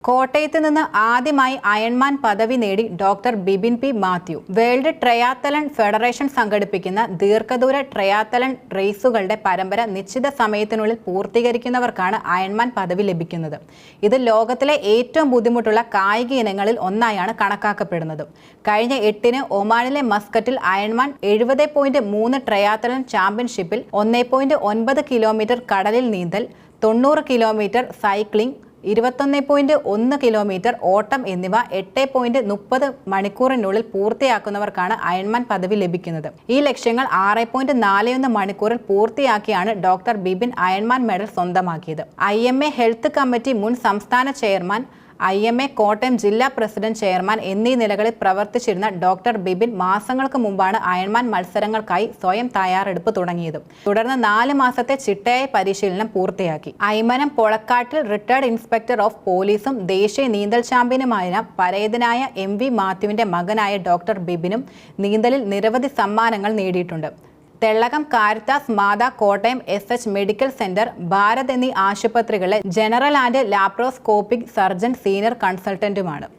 കോട്ടയത്ത് നിന്ന് ആദ്യമായി അയൺമാൻ പദവി നേടി doctor Bibin P Mathew. World triathlon federation സംഘടിപ്പിക്കുന്ന ദീർഘദൂര ട്രയാത്തലൺ റേസുകളുടെ പരമ്പര നിശ്ചിത സമയത്തിനുള്ളിൽ പൂർത്തീകരിക്കുന്നവർക്കാണ് അയൺമാൻ പദവി ലഭിക്കുന്നത്. ഇത് ലോകത്തിലെ ഏറ്റവും ബുദ്ധിമുട്ടുള്ള കായിക ഇനങ്ങളിൽ ഒന്നായാണ് കണക്കാക്കപ്പെടുന്നത്. കഴിഞ്ഞ 8-ന് ഒമാനിലെ മസ്കറ്റിൽ അയൺമാൻ 70.3 ട്രയാത്തലൺ ചാമ്പ്യൻഷിപ്പിൽ 1.9 കിലോമീറ്റർ കടലിൽ നീന്തൽ, 90 കിലോമീറ്റർ സൈക്ലിംഗ്, 21.1 കിലോമീറ്റർ ഓട്ടം എന്നിവ 8.30 മണിക്കൂറിനുള്ളിൽ പൂർത്തിയാക്കുന്നവർക്കാണ് അയൺമാൻ പദവി ലഭിക്കുന്നത്. ഈ ലക്ഷ്യങ്ങൾ 6.41 മണിക്കൂറിൽ പൂർത്തിയാക്കിയാണ് ഡോക്ടർ ബിബിൻ അയൺമാൻ മെഡൽ സ്വന്തമാക്കിയത്. IMA ഹെൽത്ത് കമ്മിറ്റി മുൻ സംസ്ഥാന ചെയർമാൻ, IMA കോട്ടയം ജില്ലാ പ്രസിഡന്റ് ചെയർമാൻ എന്നീ നിലകളിൽ പ്രവർത്തിച്ചിരുന്ന ഡോക്ടർ ബിബിൻ മാസങ്ങൾക്ക് മുമ്പാണ് അയൺമാൻ മത്സരങ്ങൾക്കായി സ്വയം തയ്യാറെടുപ്പ് തുടങ്ങിയത്. തുടർന്ന് 4 മാസത്തെ ചിട്ടയായ പരിശീലനം പൂർത്തിയാക്കി. അയ്മനം പൊളക്കാട്ടിൽ റിട്ടയർഡ് ഇൻസ്പെക്ടർ ഓഫ് പോലീസും ദേശീയ നീന്തൽ ചാമ്പ്യനുമായ പരേതനായ MV മാത്യുവിന്റെ മകനായ ഡോക്ടർ ബിബിനും നീന്തലിൽ നിരവധി സമ്മാനങ്ങൾ നേടിയിട്ടുണ്ട്. Thellakom Caritas Matha, Kottayam SH medical centre, Bharat എന്നീ ആശുപത്രികളിലെ general and laparoscopic surgeon senior കൺസൾട്ടന്റുമാണ്.